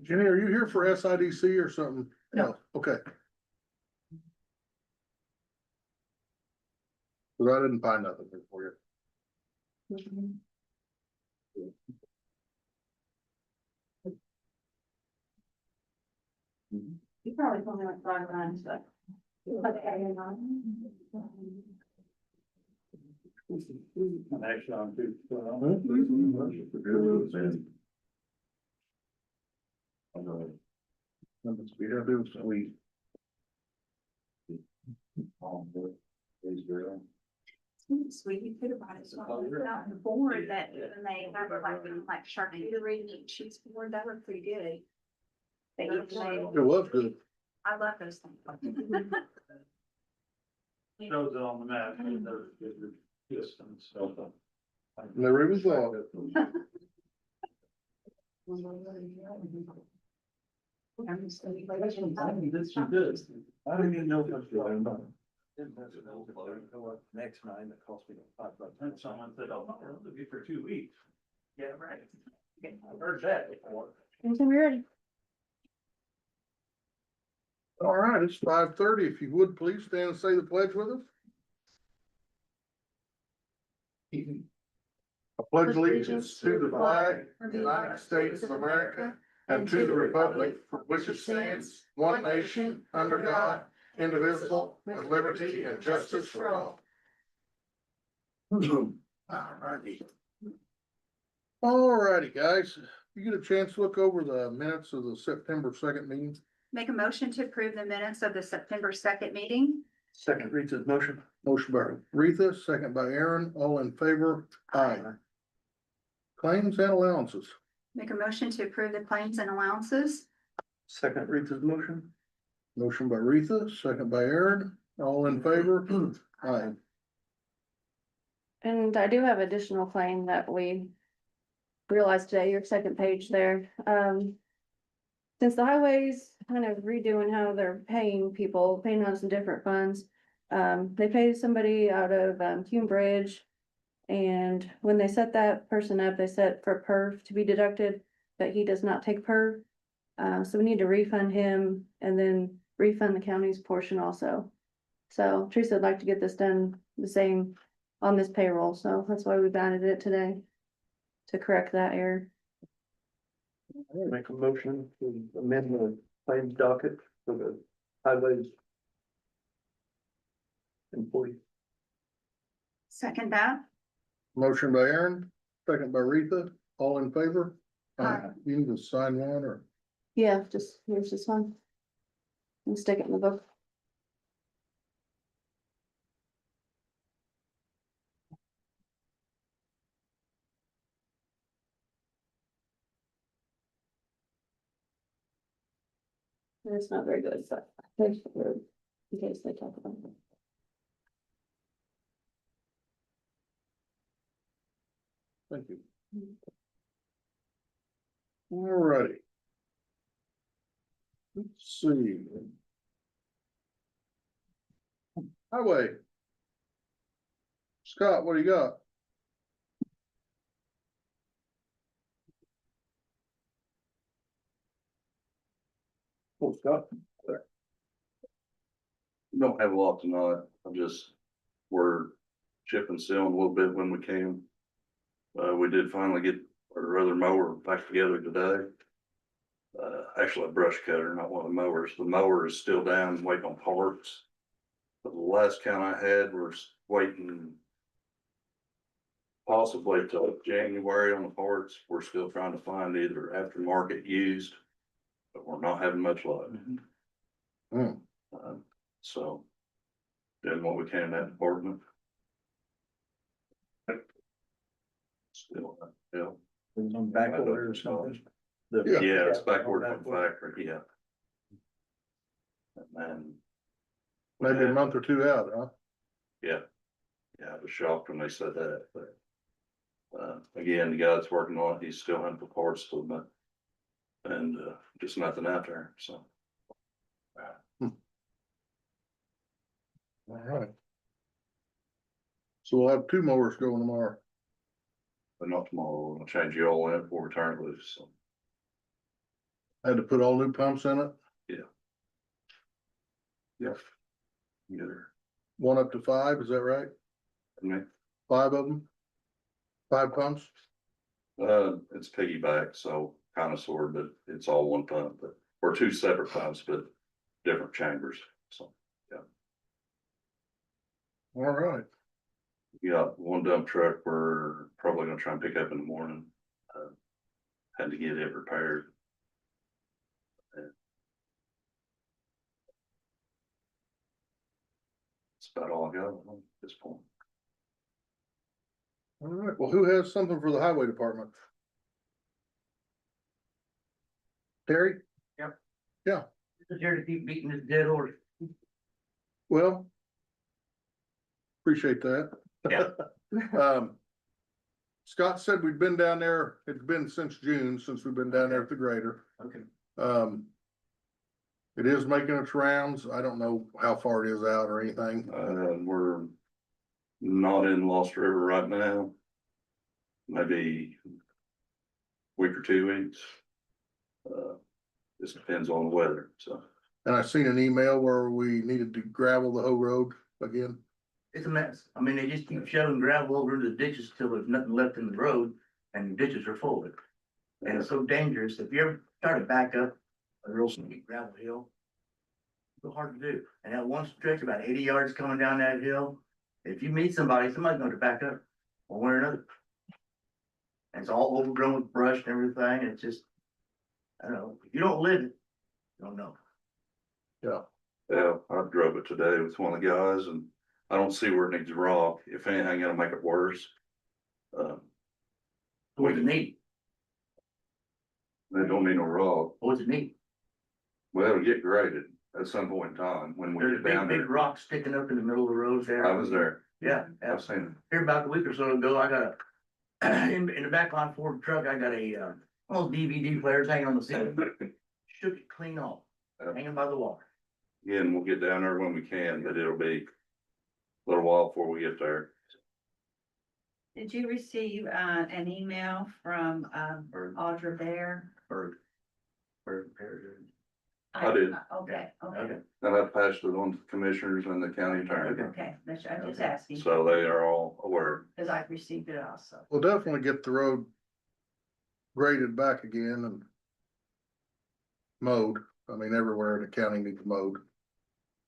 Jenny, are you here for SIDC or something? No. Okay. But I didn't find nothing here for you. You probably told me like 5 times, but. Actually, I'm too. We gotta do sweet. Sweet, you could have bought it, so out the board that, and they have like charcuterie cheese board, that were pretty good. They usually, It was good. I love those things. Shows it on the map, and there's distance, so. Never even thought. This is good. I don't even know if that's right or not. Next night, it cost me $5. Someone said, oh, it'll be for 2 weeks. Yeah, right. I've heard that before. Anytime you're ready. All right, it's 5:30. If you would, please stand and say the pledge with us. I pledge allegiance to the flag of the United States of America and to the republic for which it stands, one nation, under God, indivisible, with liberty and justice for all. All righty, guys. You get a chance to look over the minutes of the September 2nd meeting. Make a motion to approve the minutes of the September 2nd meeting. Second reads his motion. Motion by Retha, second by Aaron, all in favor? Aye. Claims and allowances. Make a motion to approve the claims and allowances. Second reads his motion. Motion by Retha, second by Aaron, all in favor? Aye. And I do have additional claim that we realized today, your second page there. Since the highways kind of redoing how they're paying people, paying on some different funds. They paid somebody out of Hume Bridge. And when they set that person up, they set for perf to be deducted, but he does not take perf. So we need to refund him and then refund the county's portion also. So Teresa would like to get this done the same on this payroll, so that's why we added it today. To correct that error. Make a motion to amend the claims docket for the highways employee. Second that. Motion by Aaron, second by Retha, all in favor? Aye. You need to sign one or? Yeah, just, here's this one. And stick it in the book. And it's not very good, but there's the word, in case they talk about it. Thank you. All righty. Let's see. Highway. Scott, what do you got? Oh, Scott. Don't have a lot tonight. We're chipping sealing a little bit when we can. We did finally get our other mower back together today. Actually a brush cutter, not one of the mowers. The mower is still down waiting on parts. But the last count I had was waiting possibly till January on the parts. We're still trying to find either aftermarket used, but we're not having much luck. Hmm. So doing what we can in that department. Still, yeah. On back order or something. Yeah, it's backward from factory, yeah. And then. Maybe a month or two out, huh? Yeah. Yeah, I was shocked when they said that, but. Again, the guy that's working on it, he's still hunting for parts to them. And, just nothing out there, so. All right. So we'll have two mowers going tomorrow. But not tomorrow, we're gonna change the oil in before we turn it loose, so. Had to put all new pumps in it, Yes. Either, 1 up to 5, is that right? I mean, 5 of them? 5 pumps? it's piggyback, so kind of sort, but it's all one pump, but, or 2 separate pumps, but different chambers, so. All right. We got 1 dump truck we're probably gonna try and pick up in the morning. Had to get it repaired. That's about all I got at this point. All right, well, who has something for the highway department? Terry? Just here to keep beating this dead horse. Well. Appreciate that. Yeah. Scott said we'd been down there, it's been since June, since we've been down there at the grader. Okay. It is making its rounds. I don't know how far it is out or anything. We're not in Lost River right now. Maybe week or 2 weeks. This depends on the weather, so. And I seen an email where we needed to gravel the whole road again. It's a mess. I mean, they just keep shoving gravel over into the ditches till there's nothing left in the road and the ditches are full of it. And it's so dangerous. If you ever try to back up a real steep gravel hill, it's hard to do. And that one stretch about 80 yards coming down that hill, if you meet somebody's going to back up one way or another. And it's all overgrown with brush and everything. And it's just, I don't know, if you don't live it, you don't know. Yeah, I drove it today with one of the guys and I don't see where it needs rock. If anything, it'll make it worse. What's it need? They don't need no rock. What's it need? Well, it'll get graded at some point in time when we There's get down big there. rocks sticking up in the middle of the road there. I was there. Yeah, I've seen here about a week or so ago, I got a, in the back line Ford truck, I got a, one of those DVD players hanging on the ceiling. it. Shook it clean off, Yeah. hanging by the wall. Again, we'll get down there when we can, but it'll be a little while before we get there. Did you receive an email from Audra Bear? Or I did. Okay, okay, okay. And I've passed it on to the commissioners and the county attorney, okay, I'm just asking, so they are all aware. because I've received it also. We'll definitely get the road graded back again and mowed. I mean, everywhere in the county needs mowed.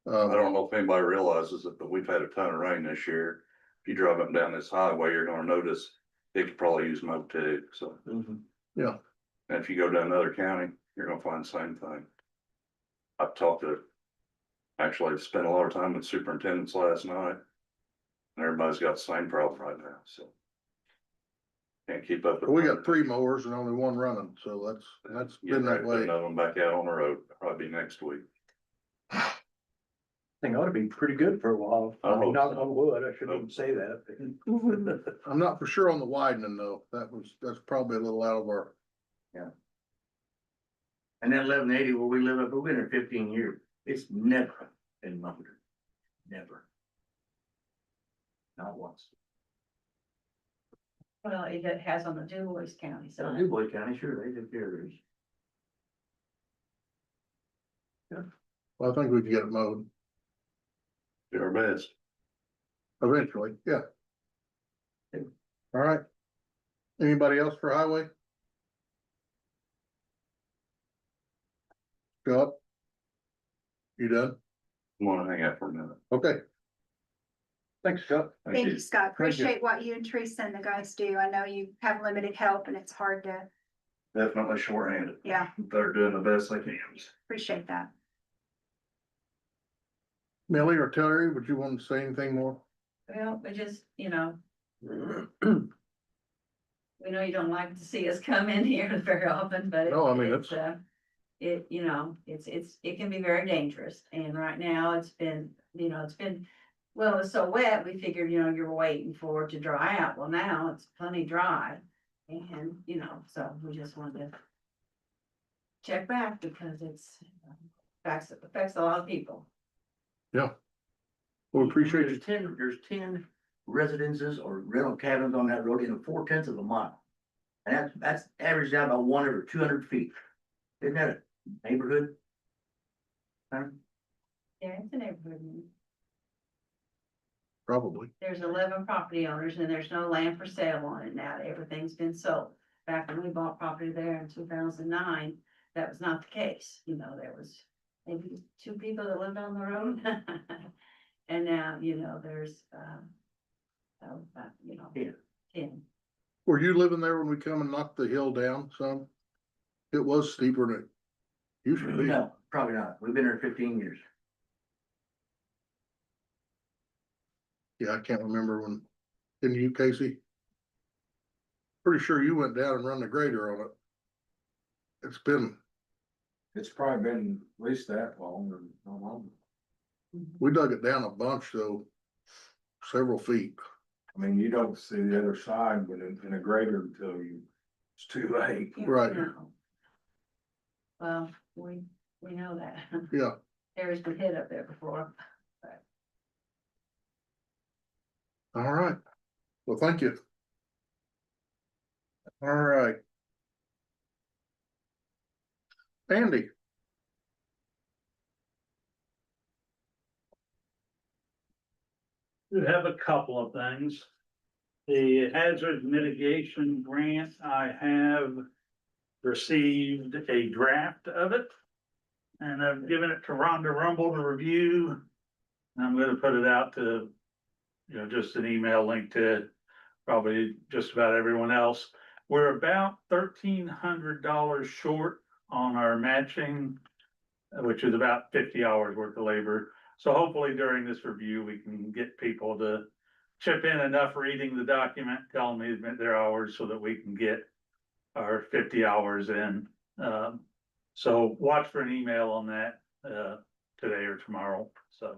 I don't know if anybody realizes it, but we've had a ton of rain this year. If you drive up and down this highway, you're gonna notice it could probably use mow too, so. Mhm. And if you go to another county, you're gonna find the same thing. I've talked to, actually I've spent a lot of time with superintendents last night. And everybody's got the same problem right now, so. Can't keep up. with We it. got 3 mowers and only 1 running, so that's Get been ready that to put way. another one back out on the road, probably next week. Thing ought to be pretty good for a while. I hope Knock so. on wood, I shouldn't even say that. I'm not for sure on the widening though. That's probably a little out of our, And that 1180 where we live up, we've been here 15 years. It's never been mowed. Never. Not once. Well, it has on the DuBois County So side. Du Bois County, sure, they took care of theirs. I think we can get it mowed Do our best. eventually, yeah. All right. Anybody else for highway? Scott? You done? I'm gonna hang out for a minute. Okay, Thanks, Scott. Thank you, Scott. Thank you. Appreciate what you and Teresa and the guys do. I know you have limited help and it's hard to, Definitely shorthanded. yeah, They're doing the best they can. appreciate that. Millie or Terry, would you want to say anything more? Well, we just, we know you don't like to see us come in here very often, but. No, I mean, it's, it, it can be very dangerous, and right now it's been, well, it's so wet, we figured, you're waiting for it to dry out, well, now it's plenty dry. And, so we just wanted to check back because it's, affects a lot of people. We appreciate you. There's 10 residences or rental cabins on that road in a 4/10 of a mile. And that's averaged out about 1 every 200 feet. Isn't that neighborhood. Huh? Yeah, it's a neighborhood. Probably. There's 11 property owners and there's no land for sale on it now. Everything's been sold. Back when we bought property there in 2009, that was not the case. You know, there was maybe 2 people that lived on the road. And now, you know, there's, you know, Yeah. 10. Were you living there when we come and knocked the hill down some? It was steeper than it used to be. No, probably not. We've been here 15 years. Yeah, I can't remember when, didn't you, Casey? Pretty sure you went down and run the grader on it. It's been, It's probably been at least that long or no longer. we dug it down a bunch though, several feet. I mean, you don't see the other side, but in a grader until it's too late. Right. No. Well, we know that. Yeah, Harry's been hit up there before. all right. Well, thank you. All right. Andy, We have a couple of things. The hazard mitigation grant, I have received a draft of it. And I've given it to Rhonda Rumble to review. And I'm gonna put it out to, you know, just an email link to probably just about everyone else. We're about $1,300 short on our matching, which is about 50 hours worth of labor. So hopefully during this review, we can get people to chip in enough reading the document, telling me their hours so that we can get our 50 hours in. So watch for an email on that, today or tomorrow, so.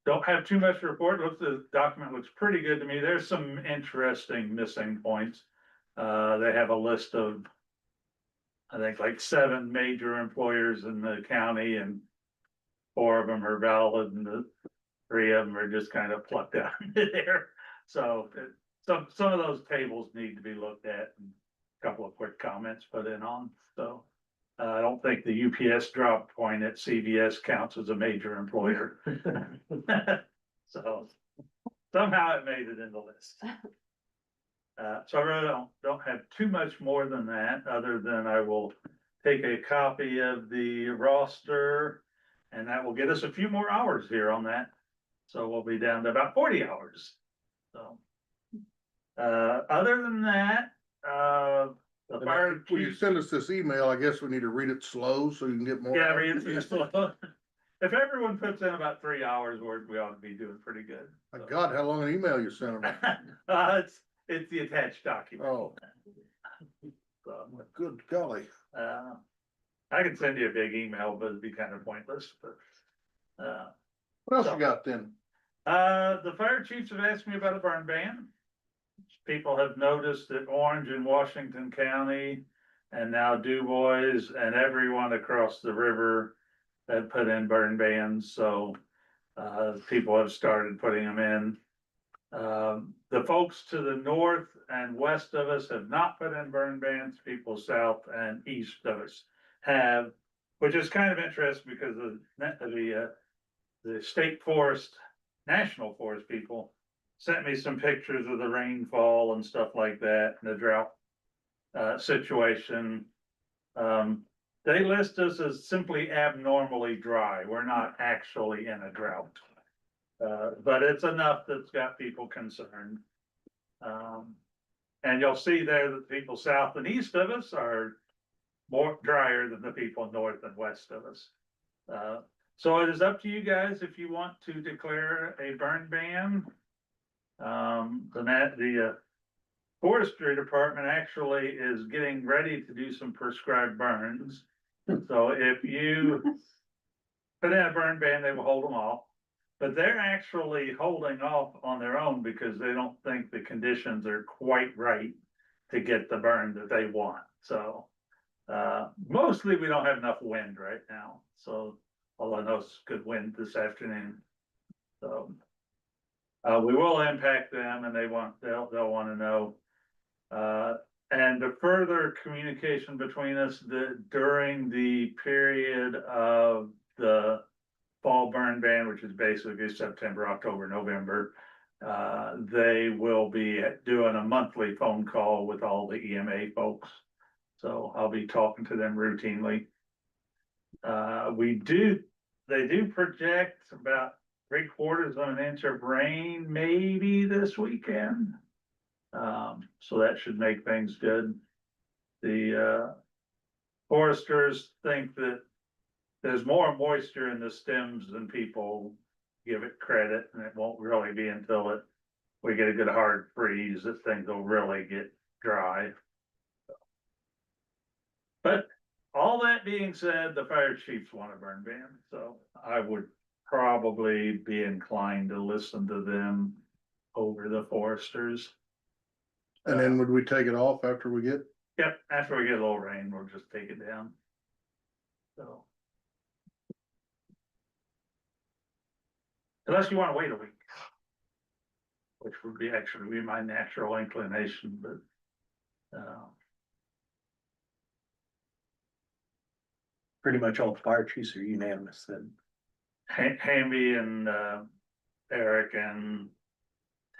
Don't have too much to report. The document looks pretty good to me. There's some interesting missing points. They have a list of, I think, like 7 major employers in the county, and 4 of them are valid and the 3 of them are just kind of plucked out into there. So some of those tables need to be looked at, and a couple of quick comments put in on, so. I don't think the UPS drop point at CVS counts as a major employer. So somehow it made it in the list. So I really don't have too much more than that, other than I will take a copy of the roster, and that will get us a few more hours here on that. So we'll be down to about 40 hours. So, other than that, the fire when you chief, send us this email, I guess we need to read it slow so you can get more. yeah, read it slow. If everyone puts in about 3 hours worth, we ought to be doing pretty good. My God, how long an email you sent them? It's the attached document. Oh, So, good golly. I can send you a big email, but it'd be kind of pointless, but. What else you got then? The fire chiefs have asked me about a burn ban. People have noticed that Orange and Washington County and now Du Bois and everyone across the river have put in burn bans, so people have started putting them in. The folks to the north and west of us have not put in burn bans. People south and east of us have, which is kind of interesting because the state forest, national forest people sent me some pictures of the rainfall and stuff like that, and the drought situation. They list us as simply abnormally dry. We're not actually in a drought. But it's enough that's got people concerned. And you'll see there that the people south and east of us are more drier than the people north and west of us. So it is up to you guys if you want to declare a burn ban. The forestry department actually is getting ready to do some prescribed burns. So if you put in a burn ban, they will hold them off. But they're actually holding off on their own because they don't think the conditions are quite right to get the burn that they want. So mostly we don't have enough wind right now. So although I know it's good wind this afternoon. So we will impact them, and they'll want to know. And the further communication between us, during the period of the fall burn ban, which is basically September, October, November. They will be doing a monthly phone call with all the EMA folks. So I'll be talking to them routinely. They do project about 3/4 of an inch of rain maybe this weekend. So that should make things good. The foresters think that there's more moisture in the stems than people give it credit, and it won't really be until we get a good hard freeze that things will really get dry. But all that being said, the fire chiefs want a burn ban, so I would probably be inclined to listen to them over the foresters. And then would we take it off after we get? Yep, after we get a little rain, we'll just take it down. So. Unless you wanna wait a week. Which would be actually be my natural inclination, but. Pretty much all the fire chiefs are unanimous then. Hamby and Eric and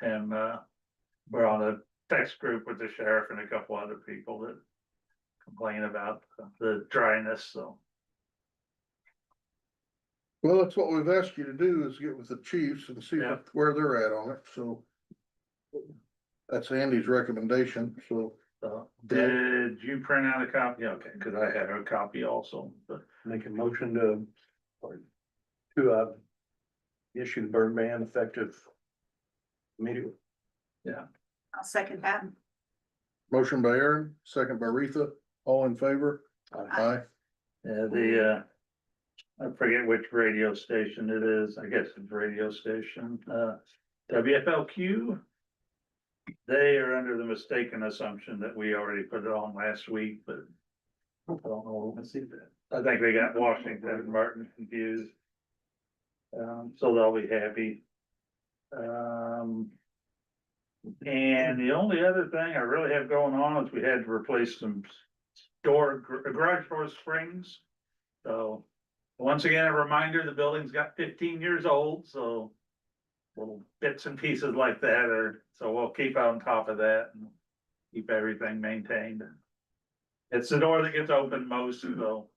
Tim were on a text group with the sheriff and a couple other people that complain about the dryness, so. Well, that's what we've asked you to do, is get with the chiefs and see Yeah. where they're at on it, so. That's Andy's recommendation, so. Did you print out a copy? Okay, cause I had a copy also, but Make a motion to issue the burn ban effective immediately. I'll second that. Motion by Aaron, second by Retha, all in favor? Aye. I forget which radio station it is. I guess it's radio station, WFLQ. They are under the mistaken assumption that we already put it on last week, but. I don't know. Let's see that. I think they got Washington and Martin confused. So they'll be happy. And the only other thing I really have going on is we had to replace some garage door springs. So once again, a reminder, the building's got 15 years old, so little bits and pieces like that so we'll keep on top of that and keep everything maintained. It's the door that gets opened most, so.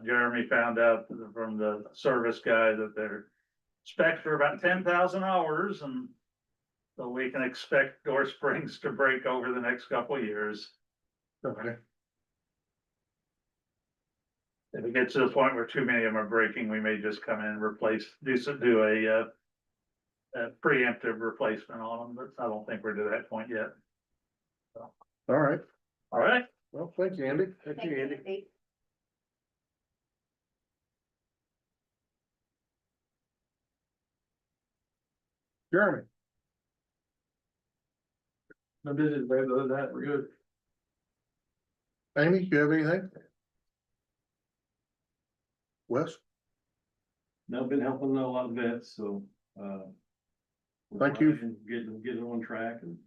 Jeremy found out from the service guy that their specs are about 10,000 hours, and so we can expect door springs to break over the next couple of years. Okay. If it gets to the point where too many of them are breaking, we may just come in and do a preemptive replacement on them, but I don't think we're to that point yet. All right, All right, well, thank you, Andy. Thank you, Andy. Jeremy, No business, but other than that, we're good. Amy, you have anything? Wes? I've been helping a lot of vets, so, we're Thank you. trying to get them on track and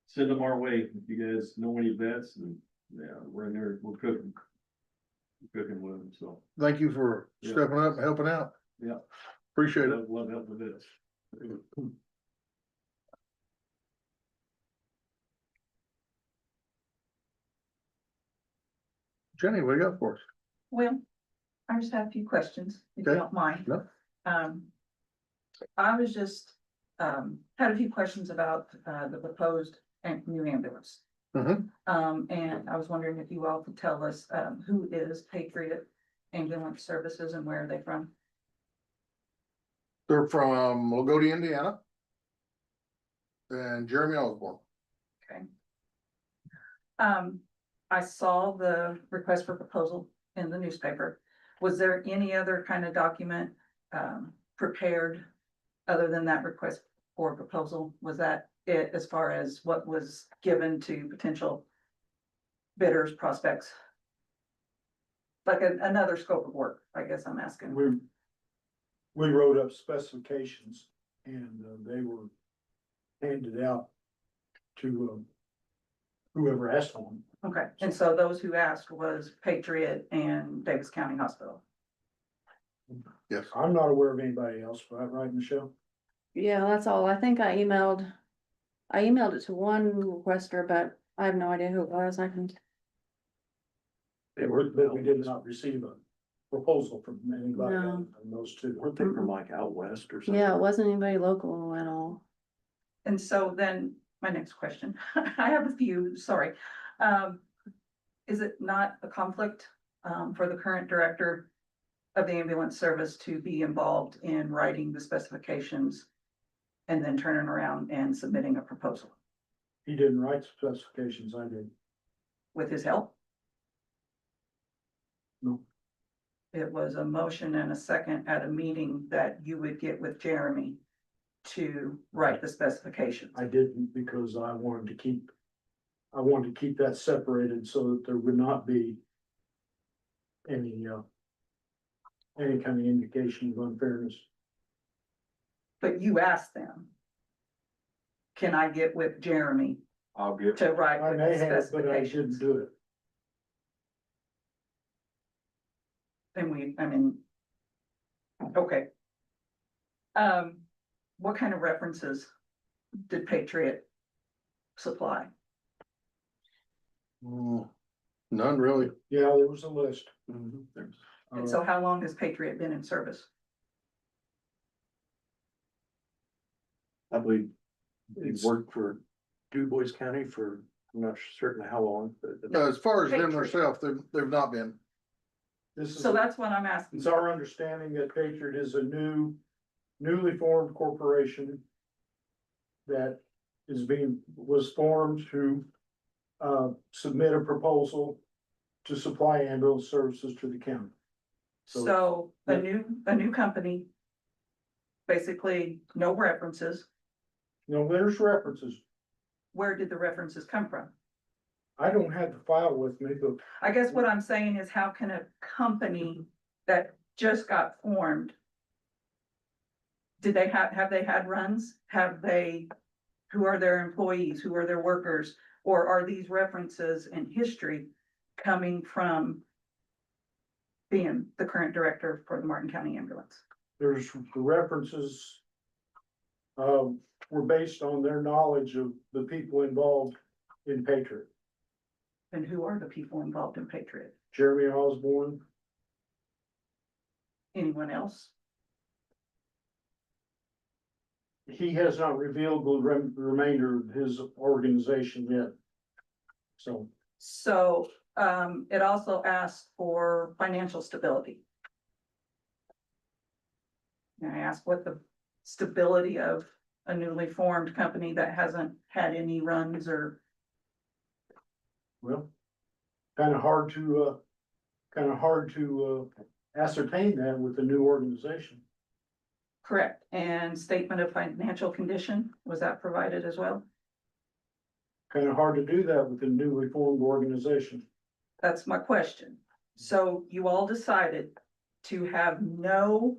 send them our way. If you guys know any vets, and, yeah, we're in there, we're cooking with them, so. Thank you for Yeah. stepping up and helping out. Yeah. Appreciate it. Love helping the vets. Jenny, what do you got for us? Well, I just have a few questions, if you Okay. don't mind. No. I was just, had a few questions about, the proposed new ambulance. Mhm. And I was wondering if you all could tell us, who is Patriot Ambulance Services and where are they from? They're from Lagodi, Indiana. And Jeremy Osborne. Okay. I saw the request for proposal in the newspaper. Was there any other kind of document, prepared other than that request for proposal? Was that it as far as what was given to potential bidders, prospects? Like another scope of work, I guess I'm asking. We wrote up specifications and they were handed out to whoever asked for them. Okay, and so those who asked was Patriot and Davis County Hospital. Yes. I'm not aware of anybody else, right, Michelle? Yeah, that's all. I think I emailed it to one requester, but I have no idea who it was. I can, But we did not receive a proposal from anybody No. on those two. Weren't they from like out west or something? yeah, it wasn't anybody local at all. And so then my next question, I have a few, sorry. Is it not a conflict for the current director of the ambulance service to be involved in writing the specifications and then turning around and submitting a proposal He didn't write the specifications, I did. with his help? No. It was a motion and a second at a meeting that you would get with Jeremy to write the specifications. I didn't because I wanted to keep that separated so that there would not be any kind of indication of unfairness. But you asked them. Can I get with Jeremy I'll give, to write I with may the have, but I didn't specifications? do it. And okay. What kind of references did Patriot supply? None really. Yeah, there was a list. And so how long has Patriot been in service? I believe he worked for Du Bois County for, I'm not certain how long, but. As far as them Patriot. themselves, they've not been. This is, So that's what I'm asking. it's our understanding that Patriot is a newly formed corporation that was formed to submit a proposal to supply ambulance services to the county. So a new company. Basically, no references. No, there's references. Where did the references come from? I don't have the file with me, but I guess what I'm saying is how can a company that just got formed? Did they have they had runs? Who are their employees? Who are their workers? Or are these references in history coming from being the current director for the Martin County Ambulance? there's the references were based on their knowledge of the people involved in Patriot. And who are the people involved in Patriot? Jeremy Osborne, Anyone else? he has not revealed the remainder of his organization yet. So, So, it also asked for financial stability. And I asked what the stability of a newly formed company that hasn't had any runs or, well, kind of hard to ascertain that with the new organization. correct, and statement of financial condition, was that provided as well? Kind of hard to do that with a newly formed organization. That's my question. So you all decided to have no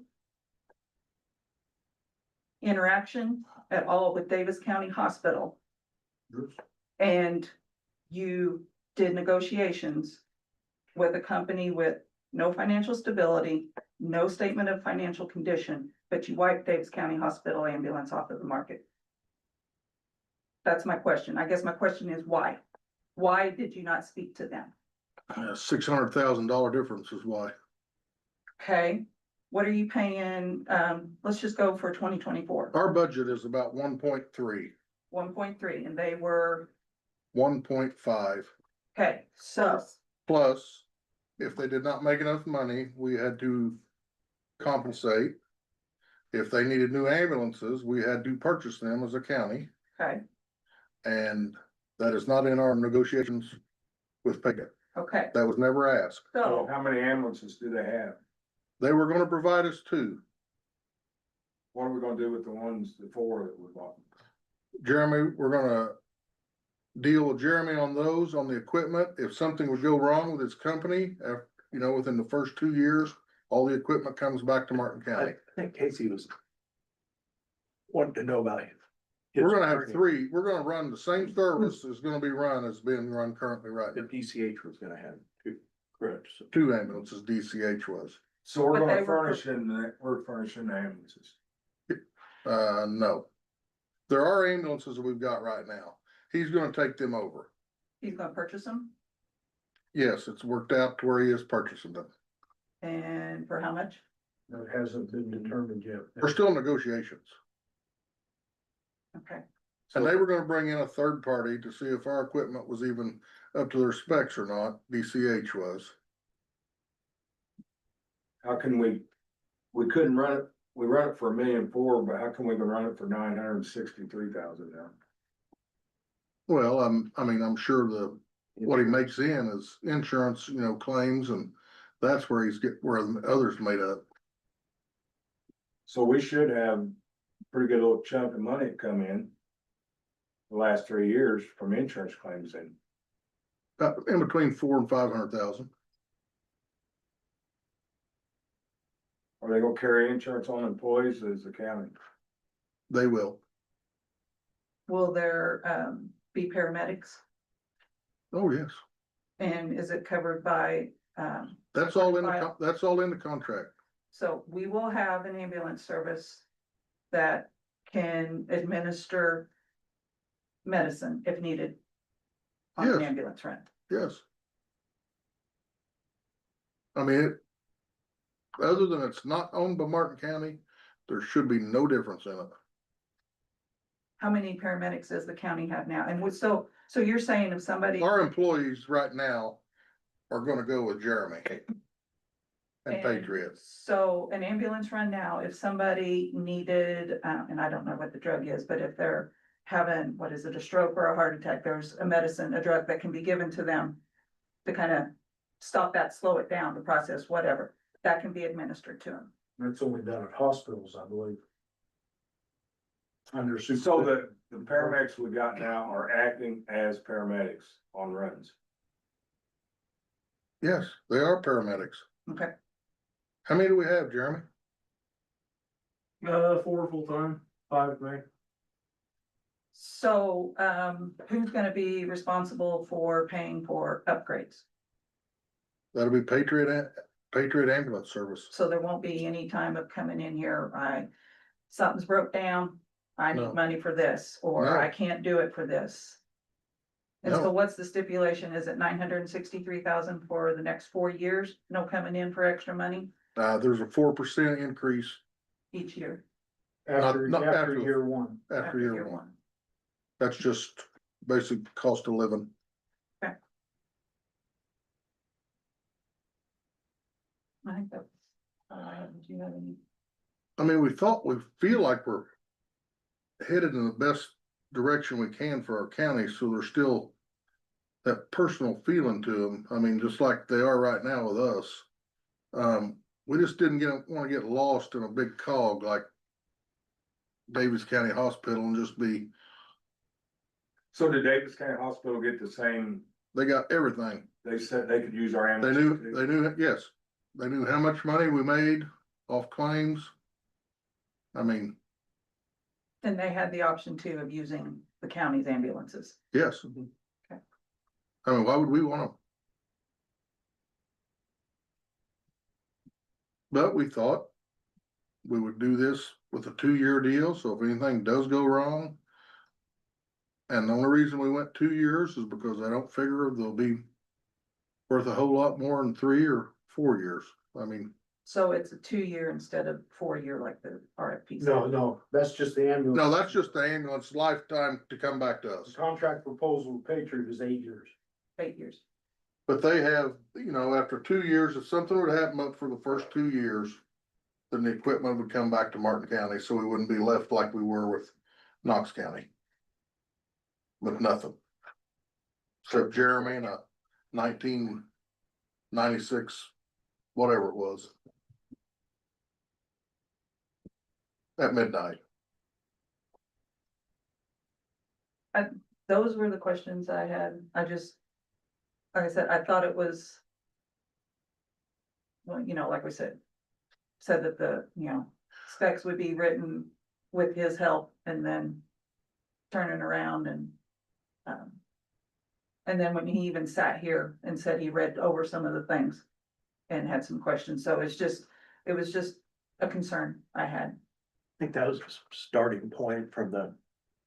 interaction at all with Davis County Hospital, and you did negotiations with a company with no financial stability, no statement of financial condition, but you wiped Davis County Hospital ambulance off of the market. That's my question. I guess my question is why? Why did you not speak to them? $600,000 difference is why. Okay, what are you paying? Let's just go for 2024, Our budget is about 1.3, 1.3, and they were, 1.5. okay, so, Plus, if they did not make enough money, we had to compensate. If they needed new ambulances, we had to purchase them as a county, okay, and that is not in our negotiations with Pega. okay, That was never asked. so, how many ambulances do they have? They were gonna provide us 2. What are we gonna do with the 4 that we bought? Jeremy, we're gonna deal with Jeremy on those, on the equipment. If something would go wrong with his company, within the first 2 years, all the equipment comes back to Martin I County. think Casey was wanting to know about We're gonna have three, we're gonna run the same service is gonna be run as being run currently right The now. DCH was gonna have two, correct? So Two ambulances DCH was, So we're But they gonna were- furnish in, we're furnishing the ambulances. no. There are ambulances that we've got right now. He's gonna take them over. He's gonna purchase them, Yes, it's worked out to where he is purchasing them. and for how much? It hasn't been determined yet. We're still in negotiations. Okay, And they were gonna bring in a third party to see if our equipment was even up to their specs or not, DCH was. How can we couldn't run it, we run it for $1,400,000, but how can we run it for $963,000 now? Well, I'm sure what he makes in is insurance, claims, and that's where where the others made up. So we should have pretty good little chunk of money come in the last 3 years from insurance claims and In between 400,000 and 500,000. are they gonna carry insurance on employees as the county? They will. will there, be paramedics, Oh, yes. and is it covered by, That's all that's all in the contract. so we will have an ambulance service that can administer medicine if needed on an Yes. ambulance run. Yes. I mean, other than it's not owned by Martin County, there should be no difference in it. How many paramedics does the county have now? And so you're saying if somebody. Our employees right now are gonna go with Jeremy and Patriots. So an ambulance run now, if somebody needed, and I don't know what the drug is, but if they're having, what is it, a stroke or a heart attack, there's a medicine, a drug that can be given to them to kind of stop that, slow it down, the process, whatever, that can be administered to them. That's only done at hospitals, I believe. Under. So the paramedics we got now are acting as paramedics on runs. Yes, they are paramedics. Okay, How many do we have, Jeremy? 4 full-time, 5 maybe. so, who's gonna be responsible for paying for upgrades? That'll be Patriot Ambulance Service. So there won't be any time of coming in here, something's broke down, I No. need money for this, or No. I can't do it for this. And so No. what's the stipulation? Is it 963,000 for the next 4 years? No coming in for extra money There's a 4% increase each year? After, not after after- year one. after year one. That's just basic cost of living. I think that's, do you have any? I mean, we feel like we're headed in the best direction we can for our county, so there's still that personal feeling to them. I mean, just like they are right now with us. We just didn't wanna get lost in a big cog like Davis County Hospital and just be, So did Davis County Hospital get the same, they got everything. they said they could use our They ambulance? knew, yes, they knew how much money we made off claims. I mean, And they had the option too of using the county's ambulances. yes. Okay. I mean, why would we want to? But we thought we would do this with a 2-year deal, so if anything does go wrong. And the only reason we went 2 years is because I don't figure they'll be worth a whole lot more in 3 or 4 years. I mean, So it's a 2-year instead of 4-year like the RFP said. No, that's just the ambulance. no, that's just the ambulance lifetime to come back to The us. contract proposal with Patriot is 8 years. 8 years. But they have, after 2 years, if something would happen up for the first 2 years, then the equipment would come back to Martin County, so we wouldn't be left like we were with Knox County. With nothing. Except Jeremy and a 1996, whatever it was. At midnight. Those were the questions I had. Like I said, I thought it was. Well, like we said that the, specs would be written with his help and then turning around um, and then when he even sat here and said he read over some of the things and had some questions, so it was just a concern I had. I think that was a starting point from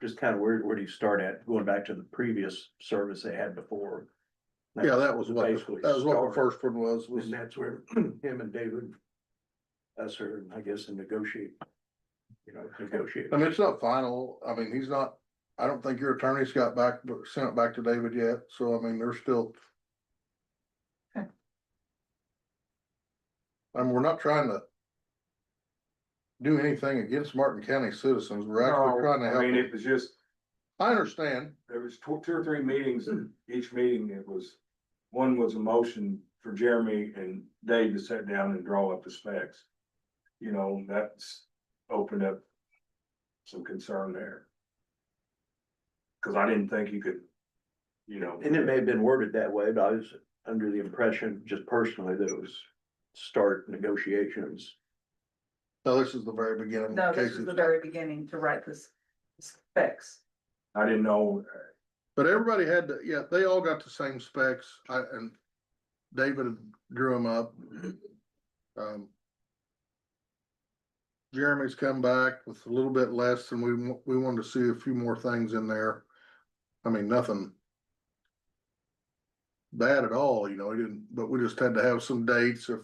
just kind of where do you start at, going back to the previous service they had before? Yeah, that was what, Basically that was what the started. first one was. And that's where him and David, Esser, I guess, and negotiate. Negotiate. I mean, it's not final. I mean, he's not, I don't think your attorney's got back, but sent it back to David yet. So I mean, there's still. Okay. I mean, we're not trying to do anything against Martin County citizens. We're actually trying to I help mean, them. it was just, I understand. there was two or three meetings, and each meeting it was, one was a motion for Jeremy and Dave to sit down and draw up the specs. You know, that's opened up some concern there. Cause I didn't think you could, you know. And it may have been worded that way, but I was under the impression, just personally, that it was start negotiations. So this is the very beginning. No, of this cases. is the very beginning to write this specs. I didn't know, But everybody had to, yeah, they all got the same specs. And David drew them up. Jeremy's come back with a little bit less and we wanted to see a few more things in there. I mean, nothing bad at all, you know, he didn't, but we just had to have some dates if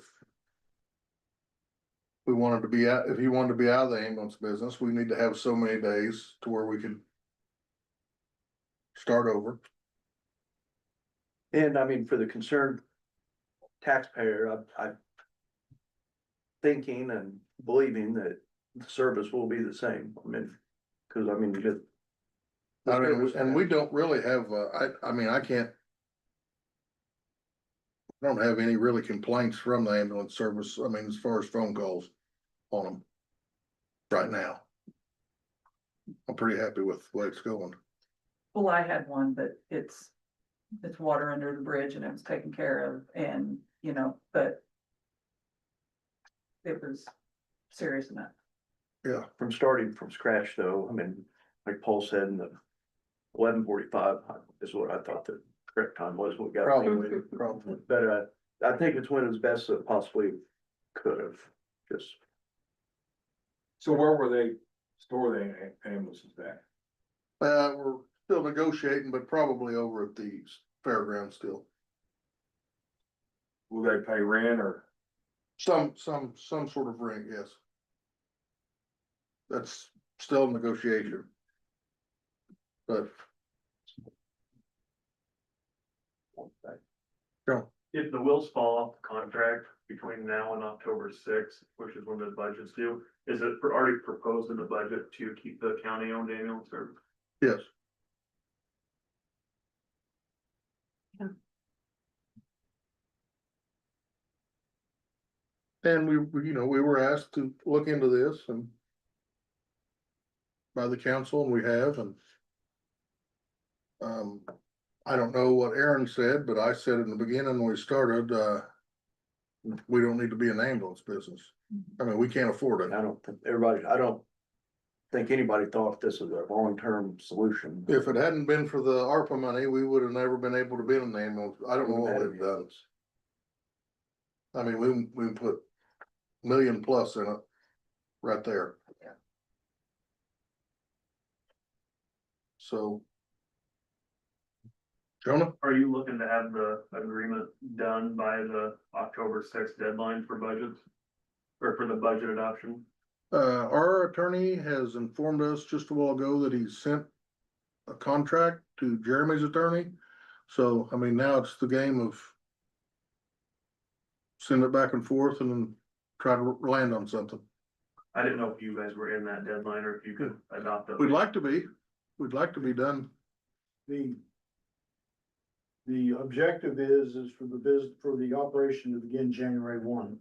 we wanted to be out, if he wanted to be out of the ambulance business, we need to have so many days to where we could start over. And I mean, for the concerned taxpayer, I'm thinking and believing that the service will be the same. I mean, cause I mean, just. I mean, and we don't really have, I mean, I don't have any really complaints from the ambulance service. I mean, as far as phone calls on them right now. I'm pretty happy with the way it's going. Well, I had one, but it's water under the bridge and it was taken care of and, you know, but it was serious enough. Yeah, From starting from scratch though, I mean, like Paul said, in the 11:45 is what I thought the correct time was. We got. probably. But I think it's when it's best that possibly could have, just. so where were they store the ambulances back? We're still negotiating, but probably over at the fairground still. Will they pay rent or? Some sort of rent, yes. That's still negotiation. But. Go. If the wheels fall off the contract between now and October sixth, which is when the budget's due, is it already proposed in the budget to keep the county-owned ambulance service? Yes. And you know, we were asked to look into this and by the council, and we have, and I don't know what Aaron said, but I said in the beginning when we started, we don't need to be an ambulance business. I mean, we can't afford it. I don't think anybody thought this was a long-term solution. If it hadn't been for the ARPA money, we would have never been able to be in an ambulance. I don't know what we've done. I mean, we put million plus in it right there. Yeah. So. Jonah? Are you looking to have the agreement done by the October sixth deadline for budgets? Or for the budget adoption? Our attorney has informed us just a while ago that he sent a contract to Jeremy's attorney. So, I mean, now it's the game of send it back and forth and then try to land on something. I didn't know if you guys were in that deadline or if you could adopt it. We'd like to be done. The objective is for the operation to begin January 1.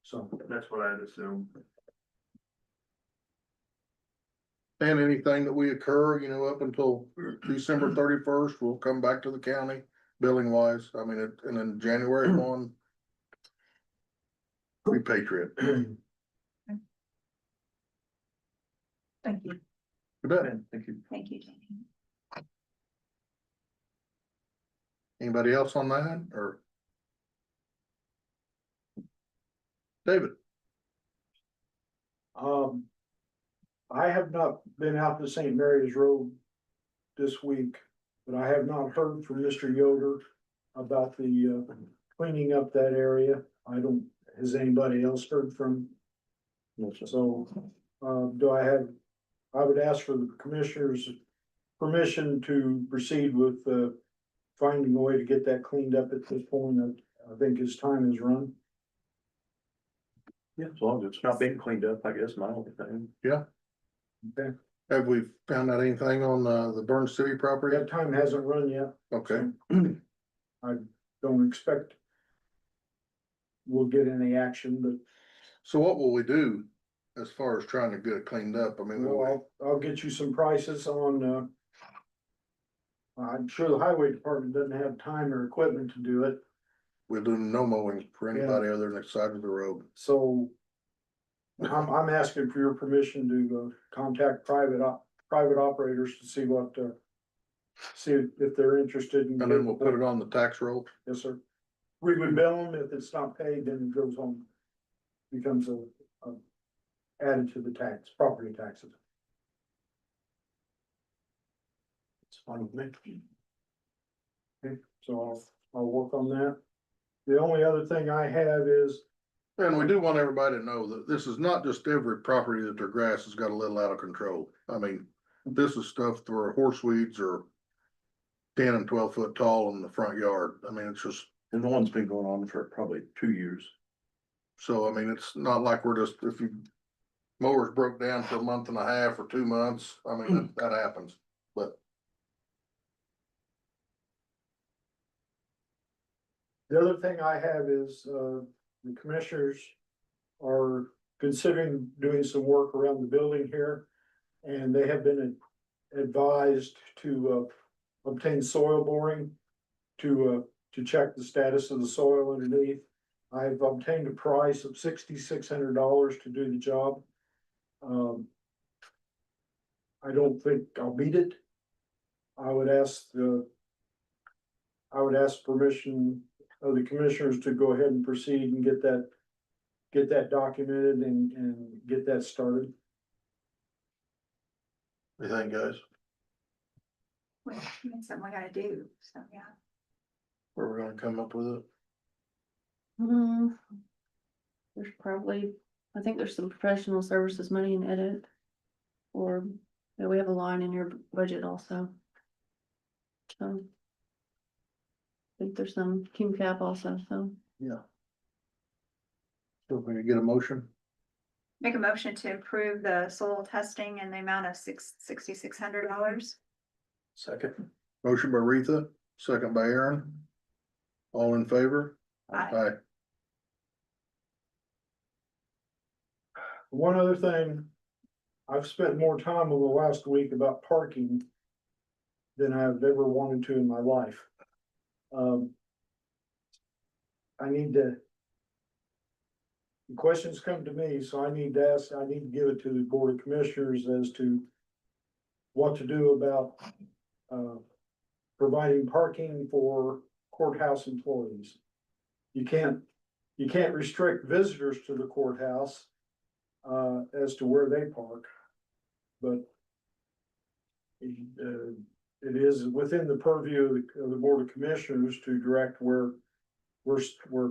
So. That's what I'd assume. And anything that we occur, you know, up until December 31st, we'll come back to the county billing wise. I mean, and then January 1. Repatriate. Thank you. You bet. Thank you. Thank you, Jamie. Anybody else on that, or? David? I have not been out to St. Mary's Road this week, but I have not heard from Mr. Yoder about the, cleaning up that area. Has anybody else heard from? No, sir. So, I would ask for the commissioners' permission to proceed with, finding a way to get that cleaned up at this point. I think his time is run. Yeah, as long as it's not being cleaned up, I guess, my only thing. Okay, Have we found out anything on, the Burn City property? that time hasn't run yet. Okay, I don't expect we'll get any action, but so what will we do as far as trying to get it cleaned up? I mean, I'll get you some prices on, I'm sure the highway department doesn't have time or equipment to do it, we'll do no mowing for anybody other than the side of the road. so I'm asking for your permission to, contact private operators to see what, see if they're interested in. And then we'll put it on the tax roll. Yes, sir. We would bill them. If it's not paid, then it goes on, becomes added to the property taxes. It's fine with me. Okay, so I'll work on that. The only other thing I have is, And we do want everybody to know that this is not just every property that their grass has got a little out of control. I mean, this is stuff where horse weeds are 10 and 12 foot tall in the front yard. I mean, it's just, And the one's been going on for probably 2 years. so, I mean, it's not like we're just, if you mowers broke down for a month and a half or 2 months, I mean, that happens, but the other thing I have is, the commissioners are considering doing some work around the building here. And they have been advised to, obtain soil boring to check the status of the soil underneath. I've obtained a price of $6,600 to do the job. I don't think I'll beat it. I would ask permission of the commissioners to go ahead and proceed and get that documented and get that started. what do you think, guys? Well, it's something we gotta do, so, yeah. Where we're gonna come up with it? There's probably, I think there's some professional services money in edit. Or, yeah, we have a line in your budget also. So. I think there's some Q cap also, so. Yeah. So if we could get a motion, Make a motion to approve the soil testing in the amount of $6,600. Second. motion by Retha, second by Aaron. All in favor? Aye. One other thing, I've spent more time over the last week about parking than I've ever wanted to in my life. I need to. The questions come to me, so I need to give it to the Board of Commissioners as to what to do about, providing parking for courthouse employees. You can't restrict visitors to the courthouse, as to where they park, but it is within the purview of the Board of Commissioners to direct where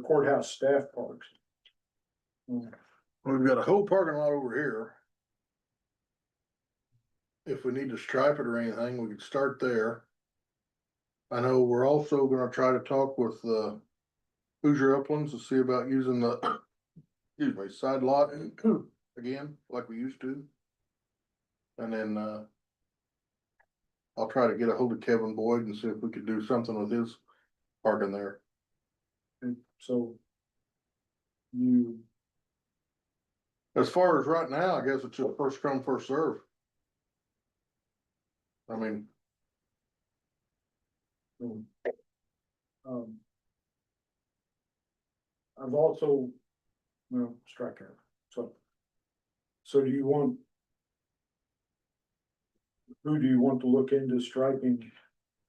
courthouse staff parks. We've got a whole parking lot over here. If we need to stripe it or anything, we could start there. I know we're also gonna try to talk with Hoosier Uplands to see about using the, excuse me, side lot again, like we used to. And then I'll try to get a hold of Kevin Boyd and see if we could do something with his parking there. And so you, As far as right now, I guess it's just first come, first serve. I mean, I've also, well, strike out, so. So do you want? who do you want to look into striping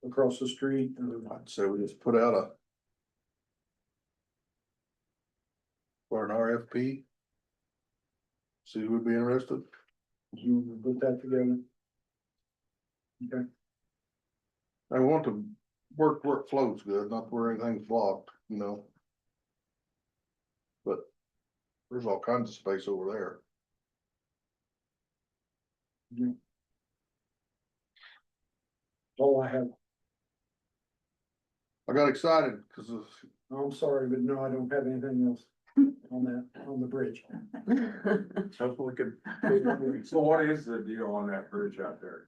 across the street? I'd say we just put out for an RFP. See who would be interested. You put that together? Okay. I want to work where it flows good, not where anything's blocked, you know. But there's all kinds of space over there. All I have. I got excited because of, I'm sorry, but no, I don't have anything else on that, on the bridge. Hopefully we could. So what is the deal on that bridge out there?